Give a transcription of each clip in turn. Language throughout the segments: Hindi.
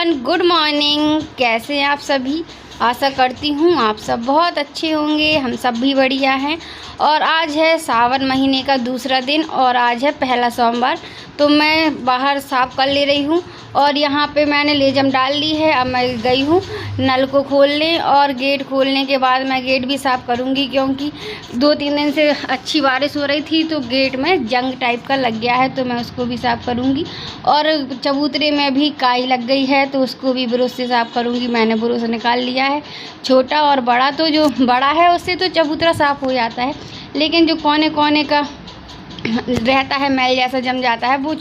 Everyone, good morning. कैसे हैं आप सभी? आशा करती हूँ आप सब बहुत अच्छे होंगे। हम सब भी बढ़िया हैं। और आज है सावन महीने का दूसरा दिन और आज है पहला सोमवार। तो मैं बाहर साफ़ कर ले रही हूँ और यहाँ पे मैंने लेजम डाल ली है। अब मैं गई हूँ नल को खोलने और गेट खोलने के बाद मैं गेट भी साफ़ करूँगी, क्योंकि 2-3 दिन से अच्छी बारिश हो रही थी तो गेट में जंग टाइप का लग गया है, तो मैं उसको भी साफ़ करूँगी। और चबूतरे में भी काई लग गई है तो उसको भी ब्रश से साफ़ करूँगी। मैंने ब्रश निकाल लिया है, छोटा और बड़ा। तो जो बड़ा है उससे तो चबूतरा साफ़ हो जाता है, लेकिन जो कोने कोने का रहता है मैल जैसा जम जाता है वो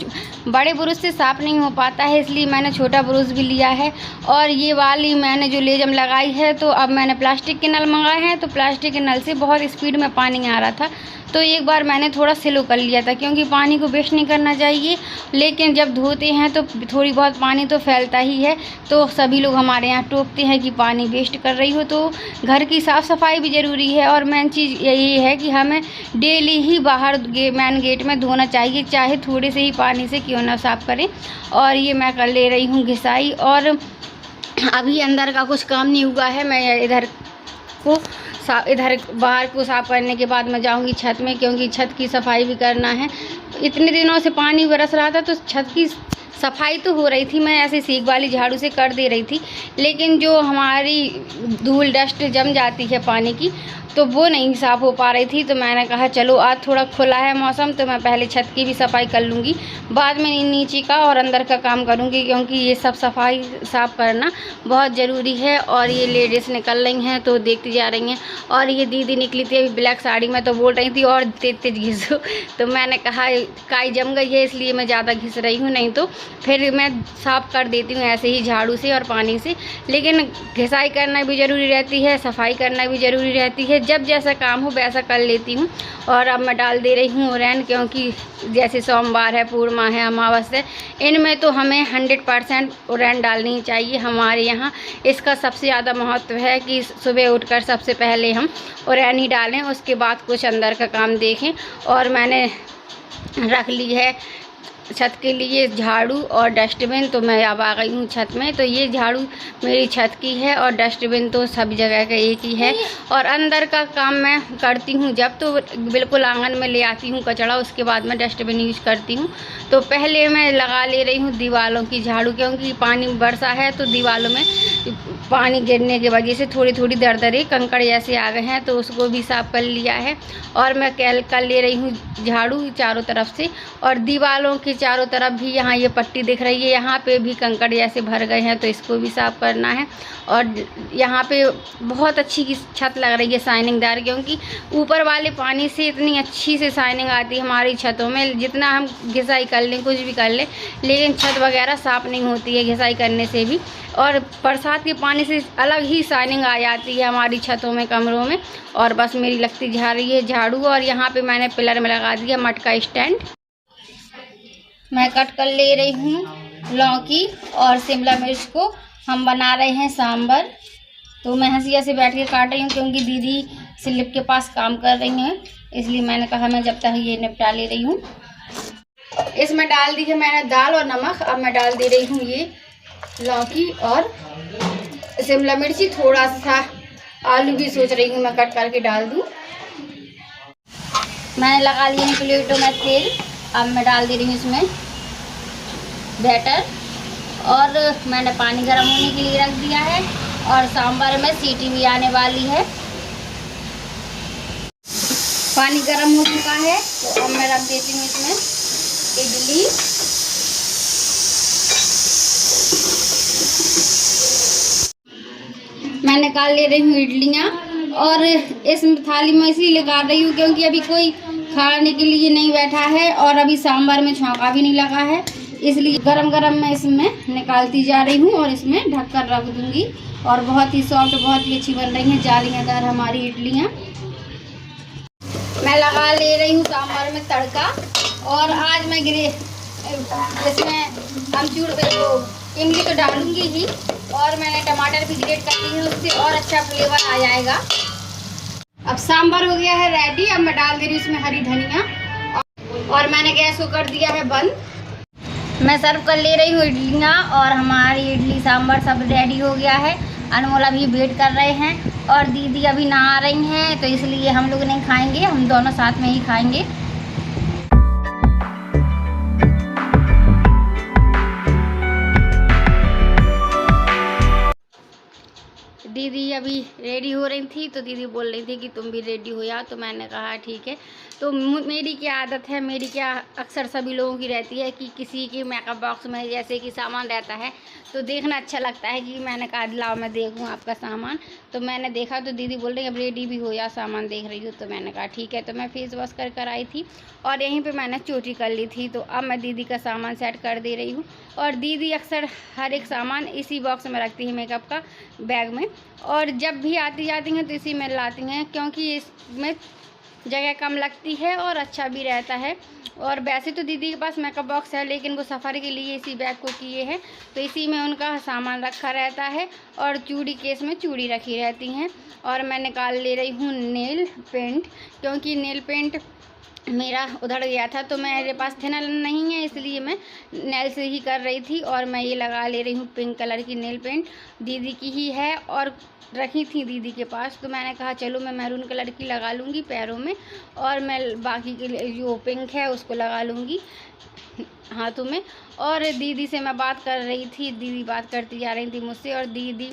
बड़े ब्रश से साफ़ नहीं हो पाता है, इसलिए मैंने छोटा ब्रश भी लिया है। और ये वाली मैंने जो लेजम लगाई है, तो अब मैंने प्लास्टिक के नल मंगाए हैं, तो प्लास्टिक के नल से बहुत स्पीड में पानी आ रहा था, तो एक बार मैंने थोड़ा स्लो कर लिया था, क्योंकि पानी को वेस्ट नहीं करना चाहिए। लेकिन जब धोते हैं तो थोड़ी बहुत पानी तो फैलता ही है, तो सभी लोग हमारे यहाँ टोकते हैं कि पानी वेस्ट कर रही हो। तो घर की साफ़ सफाई भी ज़रूरी है और मेन चीज़ यही है कि हमें डेली ही बाहर मेन गेट में धोना चाहिए, चाहे थोड़े से ही पानी से क्यों ना साफ़ करें। और ये मैं कर ले रही हूँ घिसाई, और अभी अंदर का कुछ काम नहीं हुआ है। मैं इधर बाहर को साफ़ करने के बाद मैं जाऊंगी छत में, क्योंकि छत की सफाई भी करना है। इतने दिनों से पानी बरस रहा था तो छत की सफाई तो हो रही थी, मैं ऐसे सीख वाली झाड़ू से कर दे रही थी, लेकिन जो हमारी धूल डस्ट जम जाती है पानी की, तो वो नहीं साफ़ हो पा रही थी। तो मैंने कहा चलो आज थोड़ा खुला है मौसम, तो मैं पहले छत की भी सफाई कर लूँगी, बाद में नीचे का और अंदर का काम करूँगी, क्योंकि ये सब सफाई साफ़ करना बहुत ज़रूरी है। और ये लेडीज़ निकल रही हैं तो देखती जा रही हैं, और ये दीदी निकली थी अभी ब्लैक साड़ी में, तो बोल रही थी और तेज तेज घिसो। तो मैंने कहा काई जम गई है इसलिए मैं ज़्यादा घिस रही हूँ, नहीं तो फिर मैं साफ़ कर देती हूँ ऐसे ही झाड़ू से और पानी से। लेकिन घिसाई करना भी ज़रूरी रहती है, सफाई करना भी ज़रूरी रहती है, जब जैसा काम हो वैसा कर लेती हूँ। और अब मैं डाल दे रही हूँ ओरैन, क्योंकि जैसे सोमवार है, पूर्णिमा है, अमावस्या, इनमें तो हमें 100% ओरैन डालनी चाहिए। हमारे यहाँ इसका सबसे ज़्यादा महत्व है कि सुबह उठकर सबसे पहले हम ओरैन ही डालें, उसके बाद कुछ अंदर का काम देखें। और मैंने रख ली है छत के लिए झाड़ू और डस्टबिन, तो मैं अब आ गई हूँ छत में। तो ये झाड़ू मेरी छत की है और डस्टबिन तो सब जगह का एक ही है। और अंदर का काम मैं करती हूँ जब, तो बिल्कुल आंगन में ले आती हूँ कचरा, उसके बाद मैं डस्टबिन यूज करती हूँ। तो पहले मैं लगा ले रही हूँ दीवारों की झाड़ू, क्योंकि पानी बरसा है तो दीवारों में पानी गिरने की वजह से थोड़ी थोड़ी दरदरे कंकड़ जैसे आ गए हैं, तो उसको भी साफ़ कर लिया है। और मैं कर ले रही हूँ झाड़ू चारों तरफ से, और दीवारों के चारों तरफ भी यहाँ ये पट्टी दिख रही है, यहाँ पे भी कंकड़ जैसे भर गए हैं, तो इसको भी साफ़ करना है। और यहाँ पे बहुत अच्छी की छत लग रही है शाइनिंगदार, क्योंकि ऊपर वाले पानी से इतनी अच्छी से शाइनिंग आती है हमारी छतों में। जितना हम घिसाई कर लें, कुछ भी कर लें, लेकिन छत वगैरह साफ़ नहीं होती है घिसाई करने से भी। और बरसात के पानी से अलग ही शाइनिंग आ जाती है हमारी छतों में, कमरों में। और बस मेरी लगती जा रही है झाड़ू, और यहाँ पे मैंने पिलर में लगा दिया मटका स्टैंड। मैं कट कर ले रही हूँ लौकी और शिमला मिर्च को, हम बना रहे हैं सांभर। तो मैं हंसिया से बैठ के काट रही हूँ, क्योंकि दीदी स्लिप के पास काम कर रही हैं, इसलिए मैंने कहा मैं जब तक ये निपटा ले रही हूँ। इसमें डाल दी है मैंने दाल और नमक। अब मैं डाल दे रही हूँ ये लौकी और शिमला मिर्ची, थोड़ा सा आलू भी सोच रही हूँ मैं कट करके डाल दूँ। मैंने लगा लिया प्लेटों में तेल। अब मैं डाल दे रही हूँ इसमें बैटर, और मैंने पानी गर्म होने के लिए रख दिया है, और सांभर में सीटी भी आने वाली है। पानी गर्म हो चुका है, तो अब मैं रख देती हूँ इसमें इडली। मैं निकाल ले रही हूँ इडलियाँ, और इस थाली में इसलिए निकाल रही हूँ क्योंकि अभी कोई खाने के लिए नहीं बैठा है, और अभी सांभर में छौंका भी नहीं लगा है, इसलिए गरम गरम मैं इसमें निकालती जा रही हूँ और इसमें ढक कर रख दूँगी। और बहुत ही सॉफ्ट, बहुत ही अच्छी बन रही हैं जालीदार हमारी इडलियाँ। मैं लगा ले रही हूँ सांभर में तड़का, और आज मैं इसमें अमचूर इमली तो डालूंगी ही, और मैंने टमाटर भी ग्रेट कर दी है, उससे और अच्छा फ्लेवर आ जाएगा। अब सांभर हो गया है रेडी। अब मैं डाल दे रही हूँ इसमें हरी धनिया, और मैंने गैस को कर दिया है बंद। मैं सर्व कर ले रही हूँ इडलियाँ और हमारी इडली सांभर सब रेडी हो गया है। अनमोल अभी वेट कर रहे हैं और दीदी अभी नहा रही हैं, तो इसलिए हम लोग नहीं खाएंगे, हम दोनों साथ में ही खाएंगे। दीदी अभी रेडी हो रही थी, तो दीदी बोल रही थी कि तुम भी रेडी हो जाओ, तो मैंने कहा ठीक है। तो मेरी क्या आदत है, मेरी क्या अक्सर सभी लोगों की रहती है कि किसी के मेकअप बॉक्स में जैसे कि सामान रहता है तो देखना अच्छा लगता है, कि मैंने कहा लाओ मैं देखूं आपका सामान। तो मैंने देखा तो दीदी बोल रही अब रेडी भी हो जा, सामान देख रही हूँ। तो मैंने कहा ठीक है। तो मैं फेस वॉश कर आई थी और यहीं पर मैंने चोटी कर ली थी। तो अब मैं दीदी का सामान सेट कर दे रही हूँ। और दीदी अक्सर हर एक सामान इसी बॉक्स में रखती है, मेकअप का बैग में, और जब भी आती जाती हैं तो इसी में लाती हैं, क्योंकि इसमें जगह कम लगती है और अच्छा भी रहता है। और वैसे तो दीदी के पास मेकअप बॉक्स है, लेकिन वो सफ़र के लिए इसी बैग को किए हैं, तो इसी में उनका सामान रखा रहता है। और चूड़ी केस में चूड़ी रखी रहती हैं। और मैं निकाल ले रही हूँ नेल पेंट, क्योंकि नेल पेंट मेरा उधड़ गया था, तो मेरे पास थिनर नहीं है, इसलिए मैं नेल से ही कर रही थी। और मैं ये लगा ले रही हूँ पिंक कलर की नेल पेंट, दीदी की ही है और रखी थी दीदी के पास। तो मैंने कहा चलो मैं मैरून कलर की लगा लूँगी पैरों में, और मैं बाकी के जो पिंक है उसको लगा लूँगी हाथों में। और दीदी से मैं बात कर रही थी, दीदी बात करती जा रही थी मुझसे, और दीदी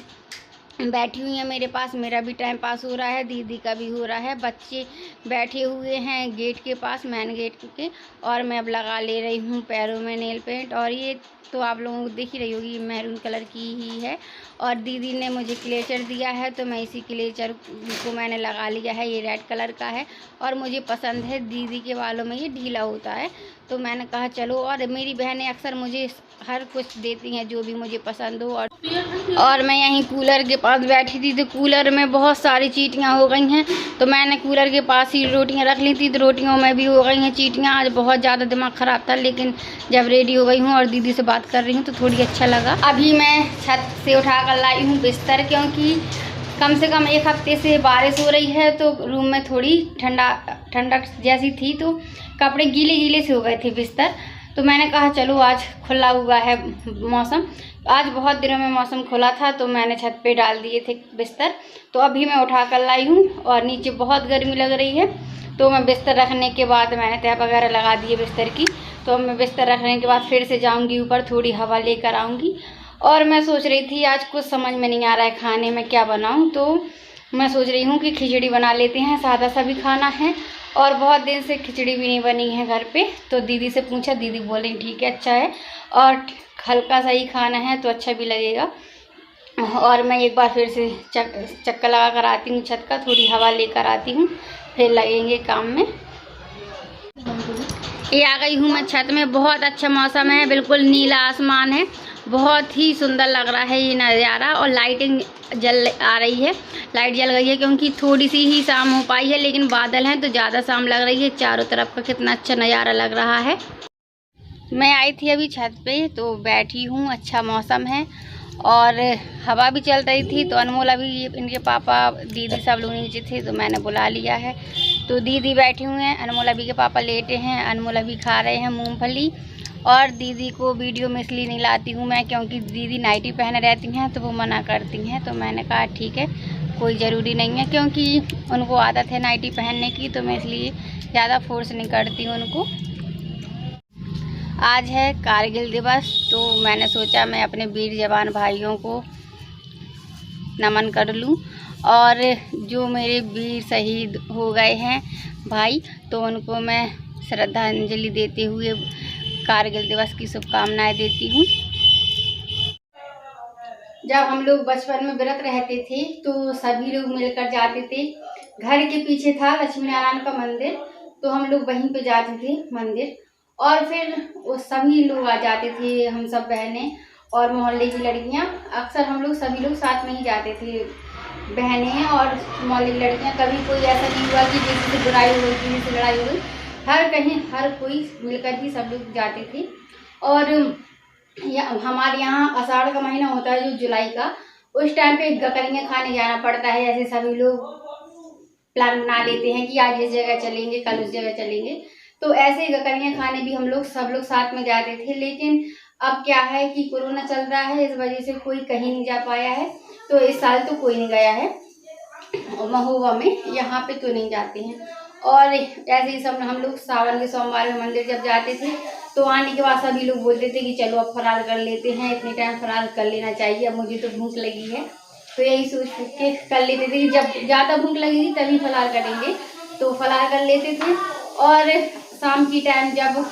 बैठी हुई है मेरे पास। मेरा भी टाइम पास हो रहा है, दीदी का भी हो रहा है। बच्चे बैठे हुए हैं गेट के पास, मेन गेट के। और मैं अब लगा ले रही हूँ पैरों में नेल पेंट। और ये तो आप लोगों को दिख ही रही होगी, मैरून कलर की ही है। और दीदी ने मुझे क्लेचर दिया है, तो मैं इसी क्लेचर को मैंने लगा लिया है। ये रेड कलर का है और मुझे पसंद है, दीदी के बालों में ये ढीला होता है, तो मैंने कहा चलो। और मेरी बहनें अक्सर मुझे हर कुछ देती हैं जो भी मुझे पसंद हो। और मैं यहीं कूलर के पास बैठी थी, तो कूलर में बहुत सारी चींटियाँ हो गई हैं, तो मैंने कूलर के पास ही रोटियां रख ली थी, तो रोटियों में भी हो गई हैं चींटियाँ। आज बहुत ज़्यादा दिमाग ख़राब था, लेकिन जब रेडी हो गई हूँ और दीदी से बात कर रही हूँ तो थोड़ी अच्छा लगा। अभी मैं छत से उठा कर लाई हूँ बिस्तर, क्योंकि कम से कम 1 हफ्ते से बारिश हो रही है, तो रूम में थोड़ी ठंडक जैसी थी, तो कपड़े गीले गीले से हो गए थे बिस्तर। तो मैंने कहा चलो आज खुला हुआ है मौसम, आज बहुत दिनों में मौसम खुला था, तो मैंने छत पे डाल दिए थे बिस्तर। तो अभी मैं उठा कर लाई हूँ और नीचे बहुत गर्मी लग रही है, तो मैं बिस्तर रखने के बाद मैंने तह वगैरह लगा दी है बिस्तर की। तो मैं बिस्तर रखने के बाद फिर से जाऊँगी ऊपर, थोड़ी हवा लेकर आऊँगी। और मैं सोच रही थी आज कुछ समझ में नहीं आ रहा है खाने में क्या बनाऊँ, तो मैं सोच रही हूँ कि खिचड़ी बना लेते हैं, सादा सा भी खाना है और बहुत दिन से खिचड़ी भी नहीं बनी है घर पे। तो दीदी से पूछा, दीदी बोल रही ठीक है अच्छा है, और हल्का सा ही खाना है तो अच्छा भी लगेगा। और मैं एक बार फिर से चक्कर लगा कर आती हूँ छत का, थोड़ी हवा लेकर आती हूँ, फिर लगेंगे काम में। ये आ गई हूँ मैं छत में, बहुत अच्छा मौसम है, बिल्कुल नीला आसमान है, बहुत ही सुंदर लग रहा है ये नज़ारा। और लाइटिंग जल आ रही है, लाइट जल गई है, क्योंकि थोड़ी सी ही शाम हो पाई है, लेकिन बादल हैं तो ज़्यादा शाम लग रही है। चारों तरफ का कितना अच्छा नज़ारा लग रहा है। मैं आई थी अभी छत पे, तो बैठी हूँ, अच्छा मौसम है और हवा भी चल रही थी। तो अनमोल अभी, इनके पापा दीदी सब लोग नीचे थे, तो मैंने बुला लिया है। तो दीदी बैठी हुई हैं, अनमोल अभी के पापा लेटे हैं, अनमोल अभी खा रहे हैं मूंगफली। और दीदी को वीडियो में इसलिए नहीं लाती हूँ मैं, क्योंकि दीदी नाइटी पहने रहती हैं, तो वो मना करती हैं। तो मैंने कहा ठीक है, कोई ज़रूरी नहीं है, क्योंकि उनको आदत है नाइटी पहनने की, तो मैं इसलिए ज़्यादा फोर्स नहीं करती हूँ उनको। आज है कारगिल दिवस, तो मैंने सोचा मैं अपने वीर जवान भाइयों को नमन कर लूं, और जो मेरे वीर शहीद हो गए हैं भाई, तो उनको मैं श्रद्धांजलि देते हुए कारगिल दिवस की शुभकामनाएं देती हूँ। जब हम लोग बचपन में व्रत रहते थे, तो सभी लोग मिलकर जाते थे। घर के पीछे था लक्ष्मी नारायण का मंदिर, तो हम लोग वहीं पे जाते थे मंदिर, और फिर वो सभी लोग आ जाते थे, हम सब बहनें और मोहल्ले की लड़कियां। अक्सर हम लोग सभी लोग साथ में ही जाते थे, बहनें और मोहल्ले की लड़कियां। कभी कोई ऐसा नहीं हुआ कि किसी से बुराई हो गई, किसी से लड़ाई हो गई, हर कोई मिलकर ही सब लोग जाते थे। और हमारे यहाँ आषाढ़ का महीना होता है जो जुलाई का, उस टाइम पे गकरियाँ खाने जाना पड़ता है। ऐसे सभी लोग प्लान बना लेते हैं कि आज इस जगह चलेंगे, कल उस जगह चलेंगे, तो ऐसे गकरियाँ खाने भी हम लोग सब लोग साथ में जाते थे। लेकिन अब क्या है कि कोरोना चल रहा है, इस वजह से कोई कहीं नहीं जा पाया है, तो इस साल तो कोई नहीं गया है महोबा में, यहाँ पे तो नहीं जाते हैं। और ऐसे ही सब हम लोग सावन के सोमवार में मंदिर जब जाते थे तो आने के बाद सभी लोग बोलते थे कि चलो अब फरार कर लेते हैं, इतने टाइम फरार कर लेना चाहिए, अब मुझे तो भूख लगी है। तो यही सोच के कर लेते थे कि जब ज़्यादा भूख लगेगी तभी फरार करेंगे, तो फरार कर लेते थे। और शाम की टाइम जब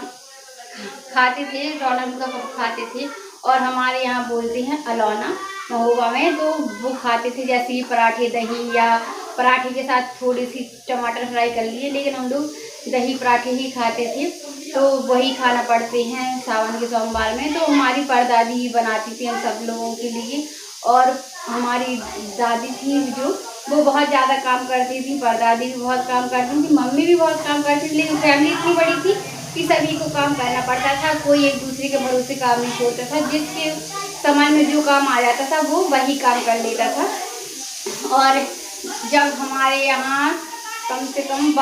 खाते थे, रौनक का खाते थे, और हमारे यहाँ बोलते हैं अलौना महोबा में, तो वो खाते थे जैसे कि पराठे दही, या पराठे के साथ थोड़ी सी टमाटर फ्राई कर लिए, लेकिन हम लोग दही पराठे ही खाते थे, तो वही खाना पड़ते हैं सावन के सोमवार में। तो हमारी परदादी बनाती थी हम सब लोगों के लिए, और हमारी दादी थी जो, वो बहुत ज़्यादा काम करती थी, परदादी भी बहुत काम करती थी, मम्मी भी बहुत काम करती थी, लेकिन फैमिली इतनी बड़ी थी कि सभी को काम करना पड़ता था, कोई एक दूसरे के भरोसे काम नहीं छोड़ता था, जिसके समय में जो काम आ जाता था वो वही काम कर लेता था। और जब हमारे यहाँ कम से कम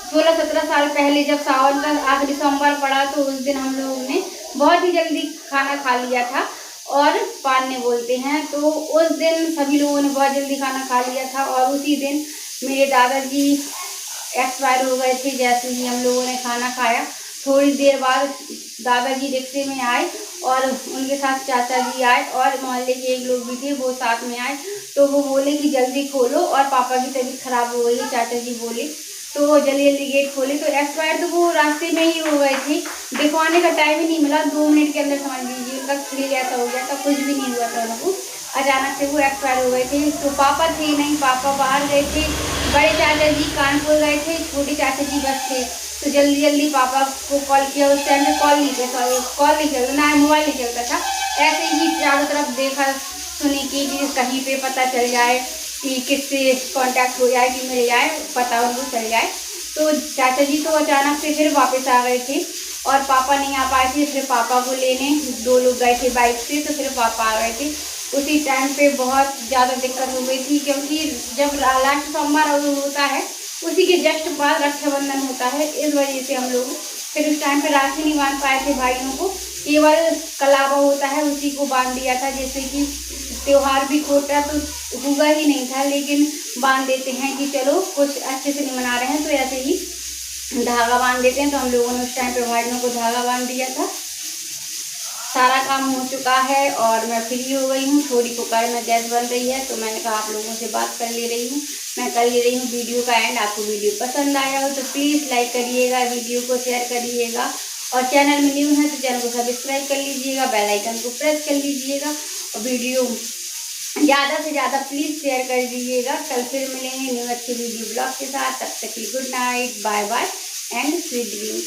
16-17 साल पहले जब सावन का आखिरी सोमवार पड़ा, तो उस दिन हम लोगों ने बहुत ही जल्दी खाना खा लिया था, और पान्ने बोलते हैं, तो उस दिन सभी लोगों ने बहुत जल्दी खाना खा लिया था, और उसी दिन मेरे दादाजी एक्सपायर हो गए थे। जैसे ही हम लोगों ने खाना खाया, थोड़ी देर बाद दादाजी रिक्शे में आए, और उनके साथ चाचा जी आए, और मोहल्ले के एक लोग भी थे वो साथ में आए, तो वो बोले कि जल्दी खोलो, और पापा की तबीयत खराब हो गई है, चाचा जी बोले, तो वो जल्दी जल्दी गेट खोले। तो एक्सपायर तो वो रास्ते में ही हो गए थे, दिखवाने का टाइम ही नहीं मिला, 2 मिनट के अंदर समझ लीजिए उनका फ्री ऐसा हो गया था, कुछ भी नहीं हुआ था उनको, अचानक से वो एक्सपायर हो गए थे। तो पापा थे नहीं, पापा बाहर गए थे, बड़े चाचा जी कानपुर गए थे, छोटे चाचा जी बस थे, तो जल्दी जल्दी पापा को कॉल किया। उस टाइम पे कॉल नहीं चलता ना, मोबाइल नहीं चलता था, ऐसे ही चारों तरफ देखा सुनी कि कहीं पे पता चल जाए कि किससे कांटेक्ट हो जाए, कि मिल जाए, पता उनको चल जाए। तो चाचा जी तो अचानक से फिर वापस आ गए थे, और पापा नहीं आ पाए थे, फिर पापा को लेने 2 लोग गए थे बाइक से, तो फिर पापा आ गए थे। उसी टाइम पे बहुत ज़्यादा दिक्कत हो गई थी, क्योंकि जब लास्ट सोमवार होता है उसी के जस्ट बाद रक्षाबंधन होता है, इस वजह से हम लोग फिर उस टाइम पे राखी नहीं बांध पाए थे भाइयों को, केवल कलावा होता है उसी को बांध दिया था। जैसे कि त्यौहार भी खोटा तो हुआ ही नहीं था, लेकिन बांध देते हैं कि चलो कुछ अच्छे से नहीं मना रहे हैं, तो ऐसे ही धागा बांध देते हैं। तो हम लोगों ने उस टाइम पे भाइयों को धागा बांध दिया था। सारा काम हो चुका है और मैं फ्री हो गई हूँ, थोड़ी कुकर में गैस बन रही है, तो मैंने कहा आप लोगों से बात कर ले रही हूँ। मैं कर ले रही हूँ वीडियो का एंड। आपको वीडियो पसंद आया हो तो प्लीज़ लाइक करिएगा, वीडियो को शेयर करिएगा, और चैनल में न्यू है तो चैनल को सब्सक्राइब कर लीजिएगा, बेल आइकन को प्रेस कर लीजिएगा, और वीडियो ज़्यादा से ज़्यादा प्लीज़ शेयर कर दीजिएगा। कल फिर मिलेंगे न्यू अच्छे वीडियो ब्लॉग के साथ, तब तक के good night, bye bye and sweet dreams.